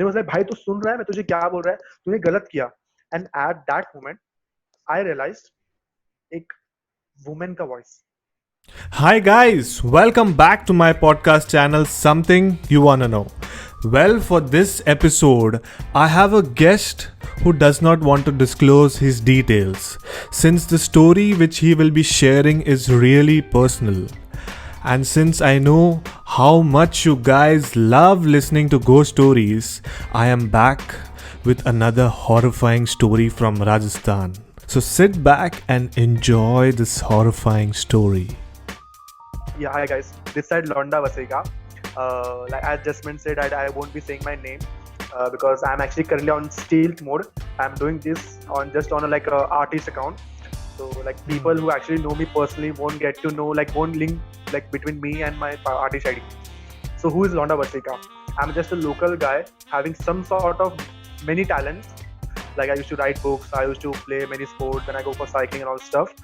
He was like, भाई तू सुन रहा है मैं तुझे क्या बोल रहा है, तूने गलत किया. And at that moment I realized एक woman का voice. Hi, guys, welcome back to my podcast channel Something You Wanna Know. Well, for this episode, I have a guest who does not want to disclose his details since the story which he will be sharing is really personal. And since I know how much you guys love listening to ghost stories, I am back with another horrifying story from Rajasthan. So sit back and enjoy this horrifying story. Yeah, hi guys. This side Londa Vasega. Like as Jasmine said, I won't be saying my name because I'm actually currently on stealth mode. I'm doing this on just on a artist account. So like people who actually know me personally won't get to know, like won't link like between me and my artist ID. So who is Londa Vasega? I'm just a local guy having some sort of many talents. Like I used to write books, I used to play many sports, and I go for cycling and all stuff.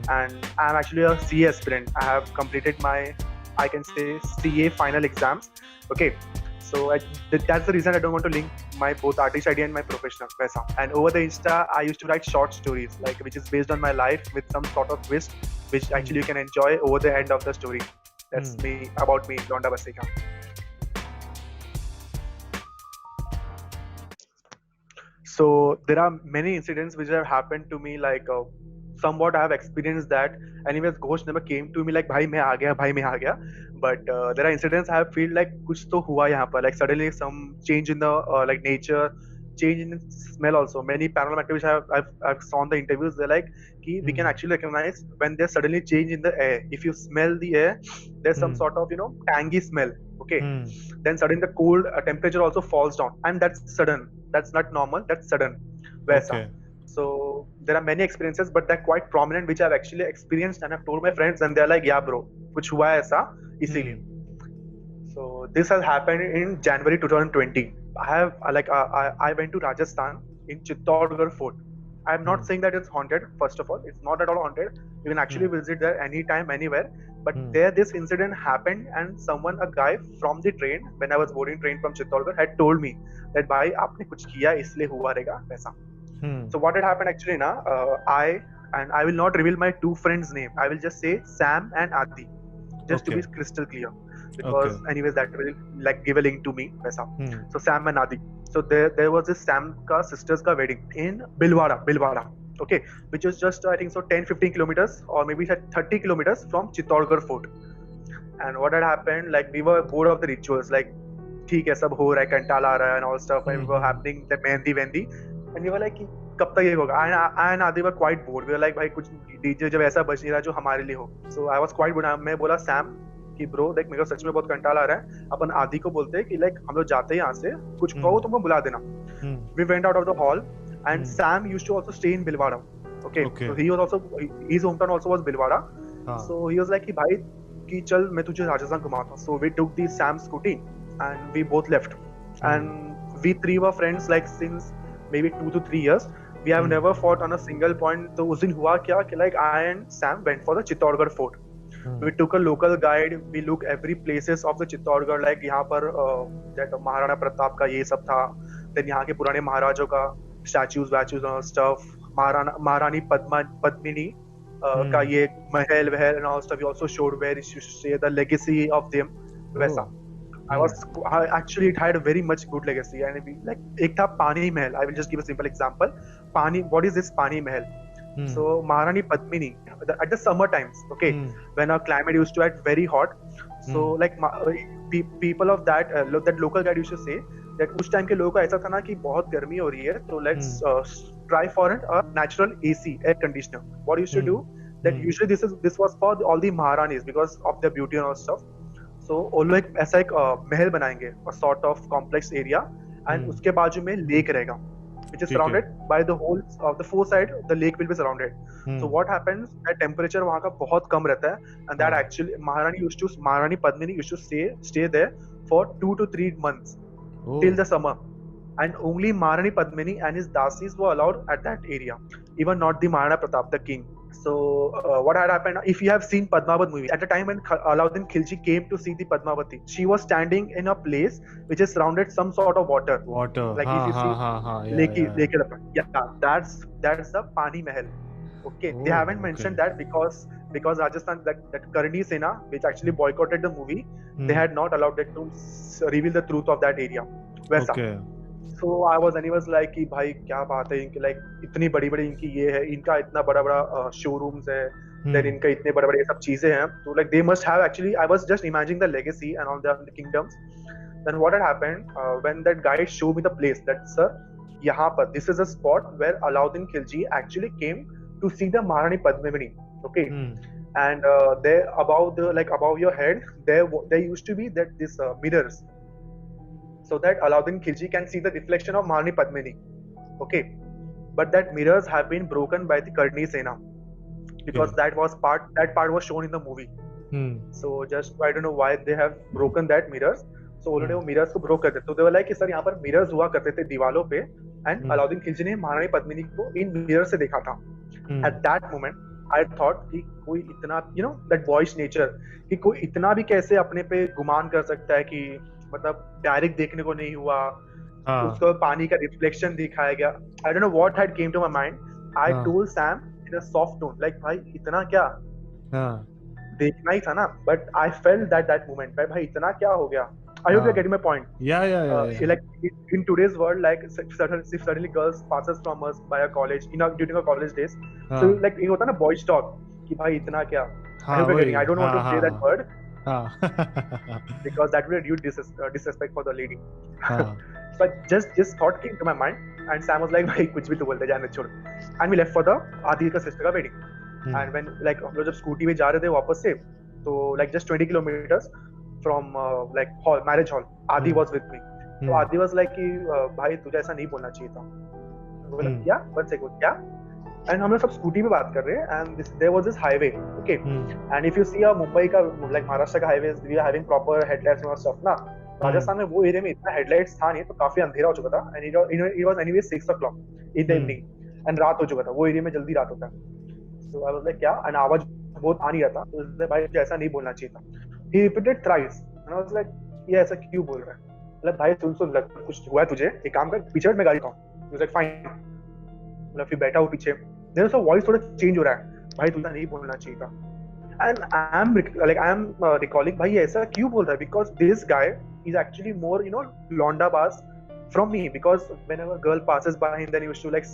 And I'm actually a CA aspirant. I have completed my, I can say, CA final exams. Okay, so that's the reason I don't want to link my both artist ID and my professional paisa. And over the Insta, I used to write short stories, like which is based on my life with some sort of twist, which actually you can enjoy over the end of the story. That's me, about me, Londa Baseka. So there are many incidents which have happened to me, like somewhat I have experienced that. Anyways, ghost never came to me like bhai मैं आ गया, bhai मैं आ गया. But there are incidents I have feel like कुछ तो हुआ यहाँ पर, like suddenly some change in the like nature, change in smell also. Many paranormal activities I've saw in the interviews, they're like we can actually recognize when there's suddenly change in the air. If you smell the air, there's some sort of tangy smell. Okay, then suddenly the cold temperature also falls down, and that's sudden. That's not normal. That's sudden. वैसा. Okay. So there are many experiences, but they're quite prominent, which I've actually experienced, and I've told my friends, and they're like, "Yeah, bro, कुछ हुआ है ऐसा इसीलिए." So this has happened in January 2020. I went to Rajasthan in Chittorgarh Fort. I'm not saying that it's haunted. First of all, it's not at all haunted. You can actually visit there anytime, anywhere. But there, this incident happened, and a guy from the train, when I was boarding train from Chittorgarh, had told me that, "भाई आपने कुछ किया इसलिए हुआ रहेगा वैसा." So what had happened actually, I will not reveal my two friends' name. I will just say Sam and Adi, just to be crystal clear, because anyways that will like give a link to me. वैसा. So Sam and Adi. So there was this Sam ka sister's ka wedding in Bilwara. Okay, which is just I think so 10-15 kilometers or maybe 30 kilometers from Chittorgarh Fort. And what had happened, like we were bored of the rituals, like ठीक है सब हो रहा है, कंटाल आ रहा है and all stuff, and we were happening the mehndi, and we were like कब तक ये होगा. And Adi were quite bored. We were like भाई कुछ डीजे जब ऐसा बज नहीं रहा जो हमारे लिए हो. So I was quite bored. मैं बोला Sam कि ब्रो देख मेरे को सच में बहुत कंटाल आ रहा है, अपन आदि को बोलते हैं कि लाइक हम लोग जाते हैं यहाँ से, कुछ कहो तुमको बुला देना. We went out of the hall, and Sam used to also stay in Bilwara. Okay. So he was also, his hometown also was Bilwara. So he was like कि भाई कि चल मैं तुझे राजस्थान घुमाता हूँ. So we took the Sam's scooty and we both left. And we three were friends like since maybe 2 to 3 years. We have never fought on a single point. So उस दिन हुआ क्या कि like I and Sam went for the Chittorgarh Fort. We took a local guide. We looked every places of the Chittorgarh, like यहाँ पर महाराणा प्रताप का ये सब था. Then यहाँ के पुराने महाराजों का statues and stuff. महारानी पद्मिनी का ये महल वहल and all stuff. We also showed where it used to say the legacy of them. वैसा. Actually it had a very much good legacy, and we, like एक था पानी महल. I will just give a simple example. What is this Pani Mahal? So Maharani Padmini at the summer times, okay, when our climate used to get very hot, so like people of that local guide used to say that उस time के लोगों को ऐसा था ना कि बहुत गर्मी हो रही है, तो let's try for it a natural AC air conditioner. What used to do that usually this was for all the Maharanis because of their beauty and all stuff. So वो लोग ऐसा एक महल बनाएंगे, a sort of complex area, and उसके बाजू में lake रहेगा, which is surrounded by the whole of the four side. The lake will be surrounded. So what happens? That temperature वहाँ का बहुत कम रहता है, and that actually Maharani Padmini used to stay there for 2 to 3 months till the summer, and only Maharani Padmini and his dasis were allowed at that area. Even not the Maharana Pratap, the king. So what had happened, if you have seen Padmavat movie, at the time when Alauddin Khilji came to see the Padmavati, she was standing in a place which is surrounded some sort of water. Water. Like if you see Lake, that's the Pani Mahal. Okay, they haven't mentioned that because Rajasthan, that Karni Sena, which actually boycotted the movie, they had not allowed them to reveal the truth of that area. वैसा. Okay. So I was like कि भाई क्या बात है इनकी, like इतनी बड़ी इनकी ये है, इनका इतना बड़ा showrooms है, then इनका इतने बड़े ये सब चीजें हैं, तो like they must have actually, I was just imagining the legacy and all the kingdoms. Then what had happened when that guy showed me the place, that sir, यहाँ पर this is a spot where Alauddin Khilji actually came to see the Maharani Padmavati. Okay. And there above your head there used to be this mirrors, so that Alauddin Khilji can see the reflection of Maharani Padmini. Okay, but that mirrors have been broken by the Karni Sena, because that part was shown in the movie. So just I don't know why they have broken that mirrors. So उन्होंने वो mirrors को broke कर दिया. तो they were like कि sir यहाँ पर mirrors हुआ करते थे दीवालों पे, and Alauddin Khilji ने महारानी पद्मिनी को इन mirrors से देखा था. At that moment I thought कि कोई इतना, you know, that boyish nature, कि कोई इतना भी कैसे अपने पे गुमान कर सकता है कि मतलब डायरेक्ट देखने को नहीं हुआ, उसको पानी का रिफ्लेक्शन दिखाया गया. I don't know what had came to my mind. I told Sam in a soft tone, like भाई इतना क्या देखना ही था ना, but I felt that moment, भाई इतना क्या हो गया. I hope you're getting my point. Yeah. Like in today's world, like suddenly girls passes from us by a college, during our college days. So like ये होता ना boys talk कि भाई इतना क्या. I hope you're getting. I don't want to say that word. Because that will do disrespect for the lady. So just thought came to my mind, and Sam was like भाई कुछ भी तो बोलते जाने छोड़. And we left for the आदि का sister का wedding. And when like हम लोग जब स्कूटी में जा रहे थे वापस से, तो like just 20 kilometers from like marriage hall, Adi was with me. So Adi was like कि भाई तुझे ऐसा नहीं बोलना चाहिए था. बोला क्या? One second, क्या? And हम लोग सब स्कूटी पे बात कर रहे हैं, and there was this highway, okay. And if you see Mumbai का like महाराष्ट्र का highways, we are having proper headlights and stuff ना. राजस्थान में वो एरिया में इतना headlights था नहीं, तो काफी अंधेरा हो चुका था. And it was anyway 6 o'clock in the evening, and रात हो चुका था. वो एरिया में जल्दी रात होता है. So I was like क्या? And आवाज बहुत आ नहीं रहा था. तो भाई तुझे ऐसा नहीं बोलना चाहिए था. He repeated thrice, and I was like ये ऐसा क्यों बोल रहा है? मतलब भाई सुन लग कुछ हुआ है तुझे, एक काम कर पीछे बैठ, मैं गाड़ी लाऊं. He was like fine. मतलब फिर बैठा हूँ पीछे, then उसका वॉइस थोड़ा चेंज हो रहा है, भाई तुझे नहीं बोलना चाहिए था. And I am recalling भाई ऐसा क्यों बोल रहा है, because this guy is actually more, you know, Londa Bas from me, because whenever girl passes by him, then he used to like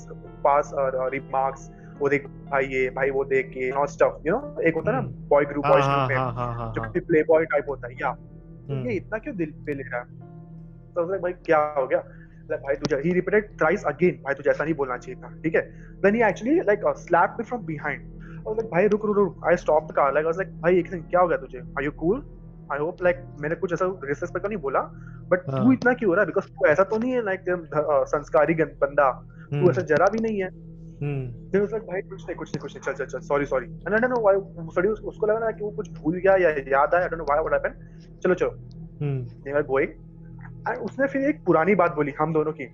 pass remarks, वो देख भाई ये, भाई वो देख के, not stuff, you know, एक होता है ना boys group में जो कि playboy type होता है, या ये इतना क्यों दिल पे ले रहा है. तो उसने भाई क्या हो गया, like भाई तुझे, he repeated thrice again, भाई तुझे ऐसा नहीं बोलना चाहिए था, ठीक है. Then he actually like slapped me from behind. I was like भाई रुक. I stopped the car, like I was like भाई एक सेकंड क्या हो गया तुझे, are you cool? I hope like मैंने कुछ ऐसा disrespect नहीं बोला, but तू इतना क्यों हो रहा है, because तू ऐसा तो नहीं है like संस्कारी बंदा, तू ऐसा जरा भी नहीं है. Then was like भाई कुछ नहीं चल sorry. And I don't know why उसको लगा ना कि वो कुछ भूल गया या याद आया, I don't know why what happened. चलो they were going, and उसने फिर एक पुरानी बात बोली हम दोनों की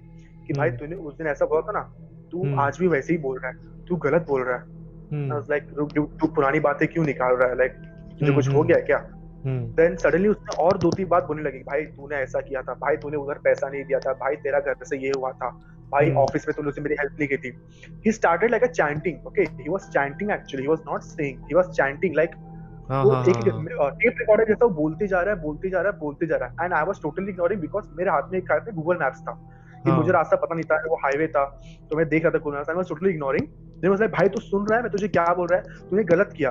कि भाई तूने उस दिन ऐसा बोला था ना, तू आज भी वैसे ही बोल रहा है, तू गलत बोल रहा है. I was like तू पुरानी बातें क्यों निकाल रहा है, like तुझे कुछ हो गया क्या. Then suddenly उसने और 2-3 बात बोलने लगी, भाई तूने ऐसा किया था, भाई तूने उधर पैसा नहीं दिया था, भाई तेरा घर से ये हुआ था, भाई ऑफिस में तूने उससे मेरी हेल्प नहीं की थी. He started like a chanting, okay, he was chanting actually, he was not saying, he was chanting like वो एक टेप रिकॉर्डर जैसा बोलते जा रहा है. And I was totally ignoring, because मेरे हाथ में एक गूगल मैप्स था कि मुझे रास्ता पता नहीं था, वो हाईवे था, तो मैं देख रहा था Google Maps. I was totally ignoring. Then was like भाई तू सुन रहा है मैं तुझे क्या बोल रहा है, तूने गलत किया.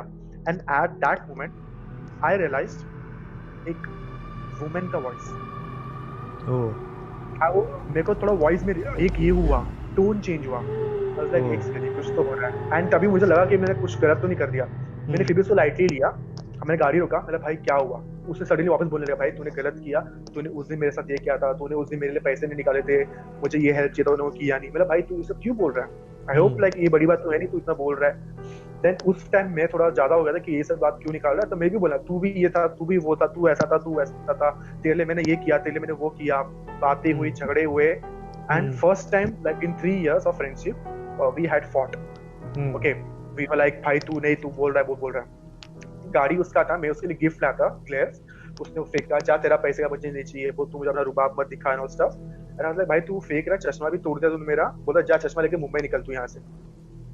And at that moment I realised एक वुमन का वॉइस. मेरे को थोड़ा वॉइस में एक ये हुआ, टोन चेंज हुआ. आई वाज लाइक एक सेकंड कुछ तो हो रहा है. एंड तभी मुझे लगा कि मैंने कुछ गलत तो नहीं कर दिया. मैंने फिर भी उसको लाइटली लिया, मैंने गाड़ी रोका, मतलब भाई क्या हुआ. उसने सडनली वापस बोलने लगा, भाई तूने गलत किया, तूने उस दिन मेरे साथ ये किया था, तूने उस दिन मेरे लिए पैसे नहीं निकाले थे, मुझे ये हेल्प चाहिए था, उन्होंने किया नहीं. मतलब भाई तू ये सब क्यों बोल रहा है. आई होप लाइक ये बड़ी बात तो है नहीं, तू इतना बोल रहा है. देन उस टाइम मैं थोड़ा ज्यादा हो गया था कि ये सब बात क्यों निकाल रहा है. तो मैं भी बोला तू भी ये था, तू भी वो था, तू ऐसा था, तेरे लिए मैंने ये किया, तेरे लिए मैंने वो किया. बातें हुई, झगड़े हुए. And first time like in 3 years of friendship we had fought. Okay. We were like भाई तू नहीं, तू बोल रहा है, वो बोल रहा है। गाड़ी उसका था, मैं उसके लिए गिफ्ट लाया था ग्लेयर्स, उसने वो फेंका, जा तेरा पैसे का मुझे नहीं चाहिए, वो तू मुझे अपना रुबाब मत दिखा ना stuff. And I was like भाई तू फेंक रहा, चश्मा भी तोड़ दिया तूने मेरा। बोला जा चश्मा लेके मुंबई निकल तू यहाँ से।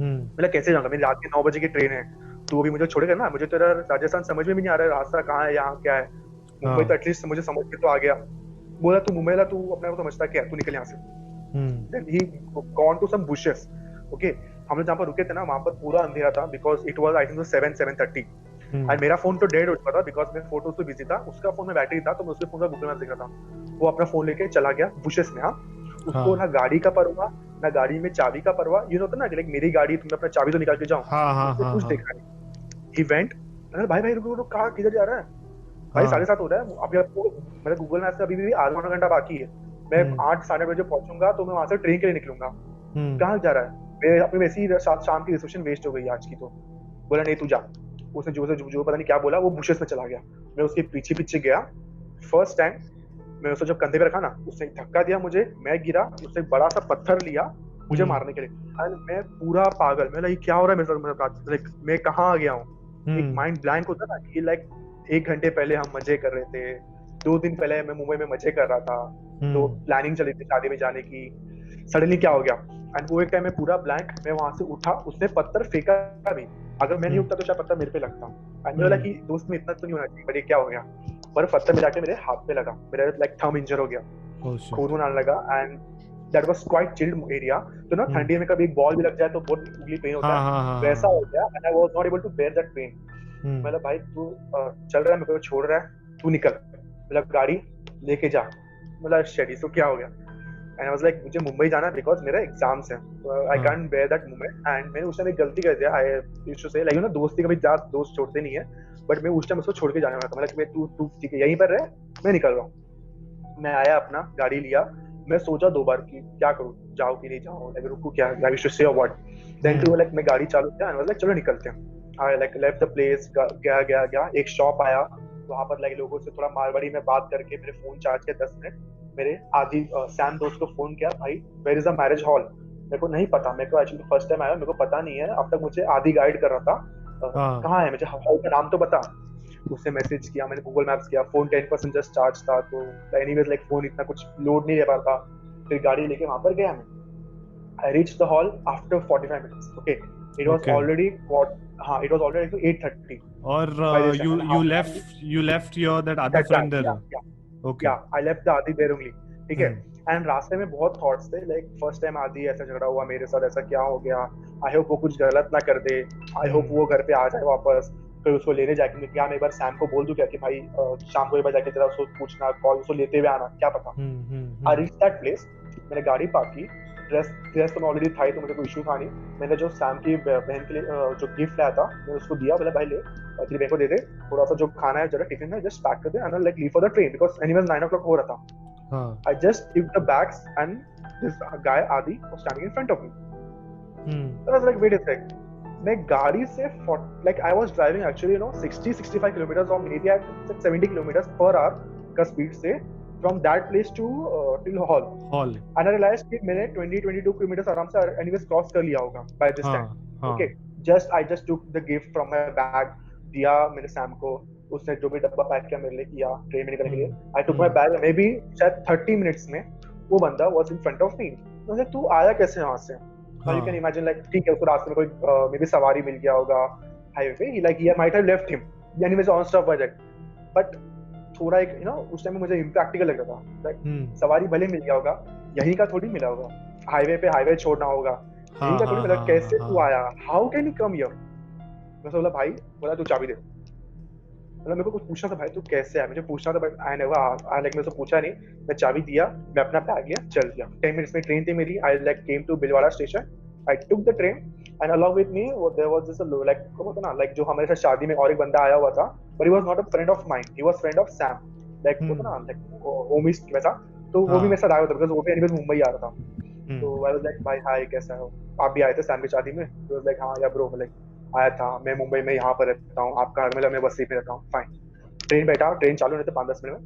मैंने कैसे जाऊंगा, मेरी रात की 9 बजे की ट्रेन है, तू अभी मुझे छोड़ेगा ना? मुझे तेरा राजस्थान समझ में भी नहीं आ रहा है, रास्ता कहाँ है, यहाँ क्या है। मुंबई तो एटलीस्ट मुझे समझ के तो आ गया। बोला तू मुंबई ला, तू अपने को समझता क्या है, तू निकल यहाँ से। Then he gone to some bushes. Okay, हम लोग जहाँ पर रुके थे ना, वहाँ पर पूरा अंधेरा था, because it was I think 7:30। And मेरा फोन तो डेड हो चुका था बिकॉज मैं फोटोज से बिजी था, उसका फोन में बैटरी था, तो मैं उसके फोन का गूगल मैप देख रहा था। वो अपना फोन लेके चला गया बुशेस में। हाँ, उसको ना गाड़ी का परवाह, ना गाड़ी में चाबी का परवाह। ये होता ना कि लाइक मेरी गाड़ी, तुमने अपना चाबी तो निकाल के जाओ, उसने कुछ देखा नहीं। ही वेंट, भाई भाई रुको रुको, कहाँ किधर जा रहा है भाई? 7:30 हो रहा है अभी, आपको मेरे गूगल मैप से अभी भी आधा घंटा बाकी है। मैं 8 साढ़े बजे पहुंचूंगा, तो मैं वहां से ट्रेन के लिए निकलूंगा। कहाँ जा रहा है? मैं अपनी वैसी शाम की रिसेप्शन वेस्ट हो गई आज की। तो बोला नहीं तू जा। उसने जो पता नहीं क्या बोला, वो बुशेस में चला गया। मैं उसके पीछे पीछे गया। फर्स्ट टाइम मैं उसको जब कंधे पे रखा ना, उसने धक्का दिया मुझे, मैं गिरा, उसने बड़ा सा पत्थर लिया मुझे मारने के लिए। एंड मैं पूरा पागल, मैं लाइक क्या हो रहा है मेरे साथ, लाइक मैं कहाँ आ गया हूँ। एक माइंड ब्लैंक होता ना कि लाइक 1 घंटे पहले हम मजे कर रहे थे, 2 दिन पहले मैं मुंबई में मजे कर रहा था, तो प्लानिंग चली थी शादी में जाने की, सडनली क्या हो गया। एंड वो एक टाइम में पूरा ब्लैंक, मैं वहां से उठा, उसने पत्थर फेंका भी, अगर मैं नहीं उठता तो शायद पत्थर मेरे पे लगता। एंड मुझे लगा कि दोस्त में इतना तो नहीं होना चाहिए, बट ये क्या हो गया, पर पत्थर में जाके मेरे हाथ पे लगा, मेरा लाइक थंब इंजर हो गया, खून आने लगा। And that was quite chilled area. तो ना ठंडी में कभी एक बॉल भी लग जाए तो बहुत उंगली पेन होता है, वैसा हो गया। And I was not able to bear that pain. मतलब भाई तू चल रहा है, मेरे को छोड़ रहा है, तू निकल, मतलब गाड़ी लेके जा। मतलब शेडी, तो क्या हो गया? एंड आई वाज लाइक मुझे मुंबई जाना है बिकॉज मेरा एग्जाम्स है, तो I can't bear that moment. And मैंने उस टाइम एक गलती कर दिया। I used to say like you know, दोस्ती कभी दोस्त छोड़ते नहीं है, बट मैं उस टाइम उसको छोड़ के जाने वाला था। मतलब तू ठीक है यहीं पर रह, मैं निकल रहा हूँ। मैं आया, अपना गाड़ी लिया, मैं सोचा 2 बार कि क्या करूँ, जाओ कि नहीं जाऊँ, लाइक रुकूं क्या, आई यूज्ड टू से व्हाट। देन टू लाइक मैं गाड़ी चालू किया एंड वाज लाइक चलो निकलते हैं। I like left the place, गया एक शॉप आया, वहां पर लाइक लोगों से थोड़ा मारवाड़ी में बात करके मेरे फोन चार्ज किया 10 मिनट। मेरे आदि सैम दोस्त को फोन किया, भाई where is the marriage hall? मेरे को नहीं पता, मेरे को एक्चुअली फर्स्ट टाइम आया, मेरे को पता नहीं है, अब तक मुझे आदि गाइड कर रहा था कहाँ है, मुझे हॉल का नाम तो बता। उससे मैसेज किया, मैंने गूगल मैप्स किया, फोन 10% जस्ट चार्ज था, तो एनीवेज लाइक फोन इतना कुछ लोड नहीं ले पा रहा था। फिर गाड़ी लेके वहां पर गया मैं। I reach the hall after 45 minutes. Okay, it was already it was already 8:30. Or you left your that other friend there. Okay. Yeah, I left the Adi there only. ठीक है। एंड रास्ते में बहुत थॉट्स थे, like first time आदि ऐसा झगड़ा हुआ मेरे साथ, ऐसा क्या हो गया, आई होप वो कुछ गलत ना कर दे, आई होप वो घर पे आ जाए वापस, फिर उसको लेने जाके क्या मैं एक बार सैम को बोल दूं क्या कि भाई शाम को एक बार जाके तेरा उसको पूछना, कॉल उसको लेते हुए आना, क्या पता। आई रीच दैट प्लेस, मैंने गाड़ी पार्क की, ड्रेस तो मैं ऑलरेडी था ही, तो मुझे कोई इशू था नहीं। मैंने जो सैम की बहन के लिए जो गिफ्ट लाया था, मैंने उसको दिया, बोला भाई ले, तेरी बहन को दे दे, थोड़ा सा जो खाना है जरा टिफिन में जस्ट पैक कर दे, and like leave for the train because anyways 9 o'clock हो रहा था। I just took the bags and this guy Adi was standing in front of me. So I was like, wait a sec. मैं गाड़ी से like I was driving actually 60-65 kilometers or maybe at 70 kilometers per hour का speed से from that place to till hall. And I realized कि मैंने 20-22 kilometers आराम से anyways cross कर लिया होगा by this time. Okay. I just took the gift from my bag, दिया मैंने सैम को, उसने जो भी डब्बा पैक किया मेरे लिए किया ट्रेन में निकलने के लिए। I took my bag, maybe शायद 30 मिनट्स में वो बंदा was in front of me. मुझे तू आया कैसे वहां से? यू कैन इमेजिन लाइक ठीक है, उसको रास्ते में कोई मे बी सवारी मिल गया होगा हाईवे पे, he like he might have left him, यानी मैं ऑन स्टॉप बजट। बट थोड़ा एक उस टाइम में मुझे इम्प्रैक्टिकल लग रहा था, लाइक सवारी भले मिल गया होगा, यहीं का थोड़ी मिला होगा, हाईवे पे हाईवे छोड़ना होगा, यहीं का थोड़ी मिला, कैसे तू आया, how can you come here? मैं बोला भाई, बोला तू चाबी दे। मतलब मेरे को कुछ पूछना था, भाई तू कैसे है, मुझे पूछना था, बट आई नेवर लाइक मैं उसको पूछा नहीं, मैं चाबी दिया, मैं अपना बैग लिया, चल दिया। 10 मिनट्स में ट्रेन थी मेरी। आई लाइक केम टू बिलवाड़ा station, I took the train and along with me there was this like होता ना, लाइक जो हमारे साथ शादी में और एक बंदा आया हुआ था, but he was not a friend of mine, he was friend of Sam, like होता ना लाइक होमीज वैसा, तो वो भी मेरे साथ आया था बिकॉज़ वो भी एनीवेज मुंबई आ रहा था। तो आई वाज लाइक भाई हाय कैसा हो, आप भी आए थे सैम की शादी में? तो वाज लाइक हां या ब्रो, लाइक आया था, मैं मुंबई में यहाँ पर रहता हूँ, आपका मतलब मैं बस्ती में रहता हूँ, फाइन। ट्रेन बैठा, ट्रेन चालू नहीं थे 5-10 मिनट में,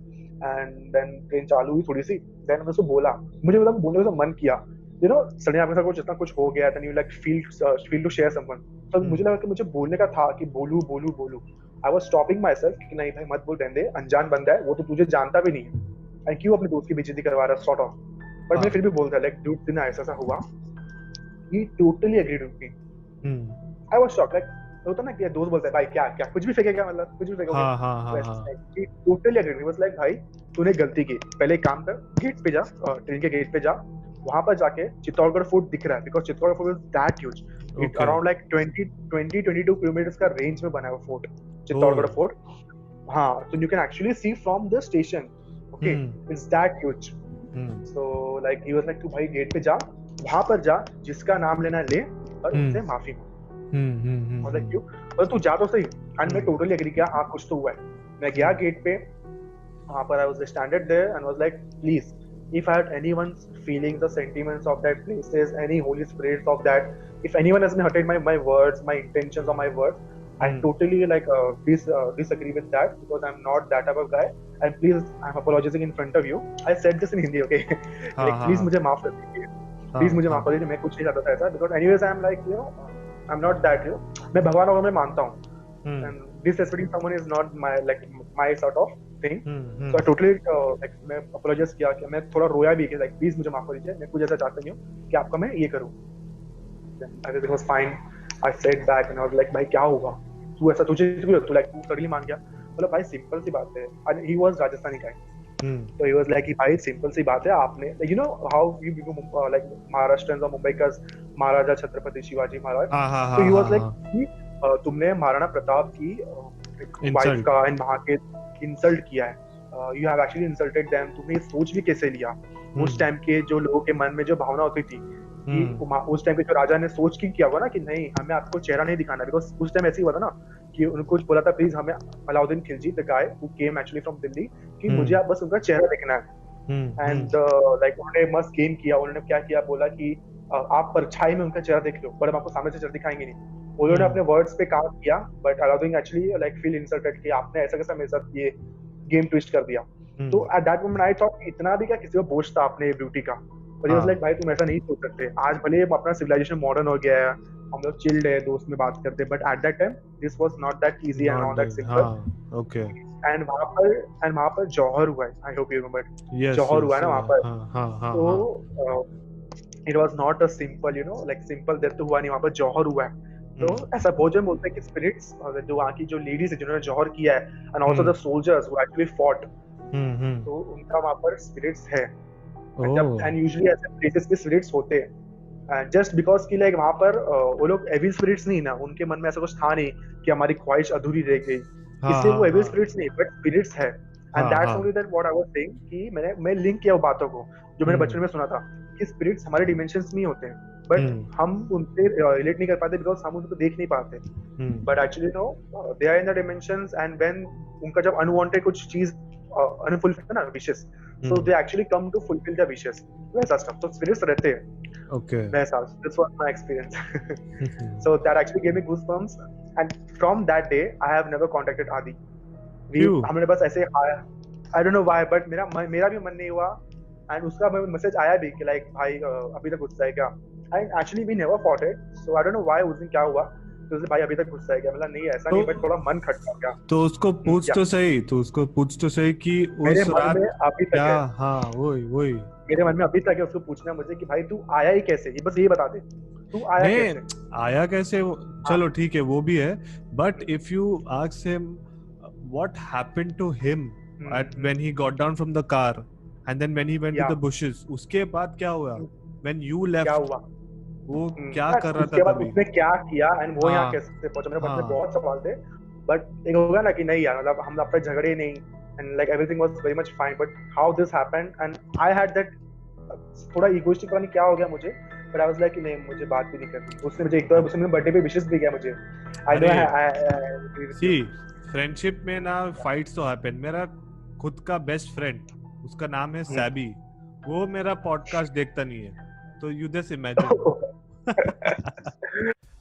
एंड देन ट्रेन चालू हुई थोड़ी सी, देन मैं उसको बोला, मुझे मतलब बोलने का मन किया, सडनली आपके साथ कुछ इतना कुछ हो गया, then you like feel to share someone, तो मुझे लगा कि मुझे बोलने का था कि बोलूं बोलूं बोलूं. I was stopping my self कि नहीं भाई मत बोल, रहने दे, अनजान बंदा है वो, तो तुझे जानता भी नहीं है, एंड क्यों अपने दोस्त की बेइज्जती करवा रहा है, सॉर्ट ऑफ. पर मैं फिर भी बोलता लाइक डूड दिन ऐसा हुआ. He totally agreed with me. I was shocked. Like होता ना कि दोस्त बोलता है भाई क्या क्या कुछ भी फेंकेगा, मतलब कुछ भी फेंकोगे. He totally agreed. He was like भाई तूने गलती की, पहले एक काम कर, गेट पे जा, ट्रेन के गेट पे जा, वहां पर जाके चित्तौड़गढ़ फोर्ट दिख रहा है, because Chittorgarh fort is that huge. It around like 22 kilometres का रेंज में बना है वो फोर्ट, चित्तौड़गढ़ फोर्ट. हाँ, so you can actually see from the station. Okay, it's that huge. So like he was like तू भाई गेट पे जा, वहां पर जा, जिसका नाम लेना ले और उनसे माफी मांग. मतलब क्यों, मतलब तू जा तो सही. एंड मैं टोटली एग्री किया, हाँ कुछ तो हुआ है. मैं गया गेट पे, वहां पर I was standing there and was like please, if I had anyone's feelings or sentiments of that places, any holy spirits of that, if anyone has been hurted my words, my intentions or my words, I totally like disagree with that, because I'm not that type of guy, and please I'm apologizing in front of you. I said this in Hindi, okay? Like please मुझे माफ कर दीजिए, please मुझे माफ कर दीजिए, मैं कुछ नहीं चाहता था ऐसा, because anyways I'm like I'm not that, मैं भगवान को मैं मानता हूँ, and disrespecting someone is not my sort of thing. So I totally like मैं apologize किया, कि मैं थोड़ा रोया भी कि like please मुझे माफ कर दीजिए, मैं कुछ ऐसा चाहता नहीं हूँ कि आपका मैं ये करूँ. Then everything was fine. I sat back and I was like भाई क्या होगा, तू ऐसा तुझे तू like तू सडनली मान गया. मतलब भाई सिंपल सी बात है. And he was Rajasthani guy. So he was like भाई सिंपल सी बात है, आपने you know how you like Maharashtrians or Mumbaikas, Maharaja Chhatrapati Shivaji Maharaj. So he was like कि तुमने महाराणा प्रताप की वाइफ का एंड वहाँ के इंसल्ट किया है. You have actually insulted them. तुमने सोच भी कैसे लिया? उस टाइम के जो लोगों के मन में जो भावना होती थी कि उस टाइम के जो राजा ने सोच की किया हुआ ना कि नहीं हमें आपको चेहरा नहीं दिखाना, बिकॉज उस टाइम ऐसे ही हुआ था ना कि उनको बोला था प्लीज हमें Alauddin Khilji the guy who came actually from Delhi कि मुझे आप बस उनका चेहरा देखना है. एंड लाइक उन्होंने मस्त गेम किया. उन्होंने क्या किया, बोला कि आप परछाई में उनका चेहरा देख लो, पर हम आपको सामने से चेहरा दिखाएंगे नहीं. उन्होंने अपने वर्ड्स पे काम किया, but Alauddin actually like feel insulted कि आपने ऐसा कैसा मेरे साथ ये गेम ट्विस्ट कर दिया. तो eight that moment I thought इतना भी क्या किसी को बोझ था अपने ब्यूटी का. But he was like भाई तुम ऐसा नहीं सोच सकते. आज भले अपना सिविलाइजेशन मॉडर्न हो गया है, हम लोग चिल्ड है, दोस्त में बात करते, but at that time this was not that easy and not that simple. Okay. And वहां पर जौहर हुआ है. I hope you remember. जौहर हुआ है ना वहां पर. तो it was not a simple like simple death तो हुआ नहीं, वहां पर जौहर हुआ है. तो ऐसा बहुत जन बोलते हैं कि स्पिरिट्स जो वहां की जो लेडीज है जिन्होंने जौहर किया है, and also the soldiers who actually fought, तो उनका वहां पर स्पिरिट्स है. एंड यूजुअली ऐसे प्लेसेस पे स्पिरिट्स होते हैं जस्ट बिकॉज कि लाइक वहां पर वो लोग एविल स्पिरिट्स नहीं ना, उनके मन में ऐसा कुछ था नहीं कि हमारी ख्वाहिश अधूरी रह गई, इसलिए वो एविल स्पिरिट्स नहीं बट स्पिरिट्स है. And that's only that what I was saying कि मैं लिंक किया वो बातों को जो मैंने बचपन में सुना था कि स्पिरिट्स हमारे डिमेंशंस में ही होते हैं, बट हम उनसे रिलेट नहीं कर पाते बिकॉज हम उनको देख नहीं पाते. But actually no they are in the dimensions, and when उनका जब अनवांटेड कुछ चीज unfulfilled ना wishes, so they actually come to fulfill their wishes. वैसा stuff. So spirits रहते हैं. Okay. वैसा. This was my experience. So that actually gave me goosebumps. And from that day, I have never contacted Adi. हमने बस ऐसे I don't know why, but मेरा भी मन नहीं हुआ. And उसका मैसेज आया भी कि like भाई अभी तक गुस्सा है क्या? And actually we never fought it. So I don't know why उस दिन क्या हुआ. तो भाई अभी तक गुस्सा है क्या? मतलब नहीं ऐसा नहीं, बट थोड़ा मन खटका क्या. तो उसको पूछ तो सही कि उस रात अभी तक क्या. हाँ वही मेरे मन में अभी तक है उसको पूछना मुझे कि भाई तू आया ही कैसे, ये बस ये बता दे तू आया कैसे. चलो ठीक है वो भी है, but if you ask him what happened to him at when he got down from the car and then when he went to the bushes, उसके बाद क्या हुआ व्हेन यू लेफ्ट, क्या हुआ वो क्या कर रहा था तभी, उसने क्या किया एंड वो यहाँ कैसे पहुंचा. मेरे मन में बहुत सवाल थे, बट एक होगा ना कि नहीं यार मतलब हम अपने झगड़े नहीं and like everything was very much fine, but how this happened and I had that थोड़ा इगोइस्टिक पता नहीं क्या हो गया मुझे, बट आई वाज लाइक कि नहीं मुझे बात भी नहीं करनी. उसने मुझे एक तो उसने बर्थडे पे विशेस भी किया मुझे. आई नो सी फ्रेंडशिप में ना फाइट्स तो हैपन. मेरा खुद का बेस्ट फ्रेंड उसका नाम है सैबी, वो मेरा पॉडकास्ट देखता नहीं है, तो you just imagine.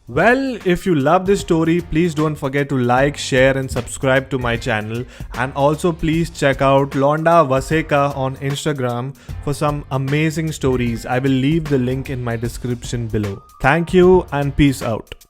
Well, if you love this story, please don't forget to like, share and subscribe to my channel, and also please check out Londa Vaseka on Instagram for some amazing stories. I will leave the link in my description below. Thank you and peace out.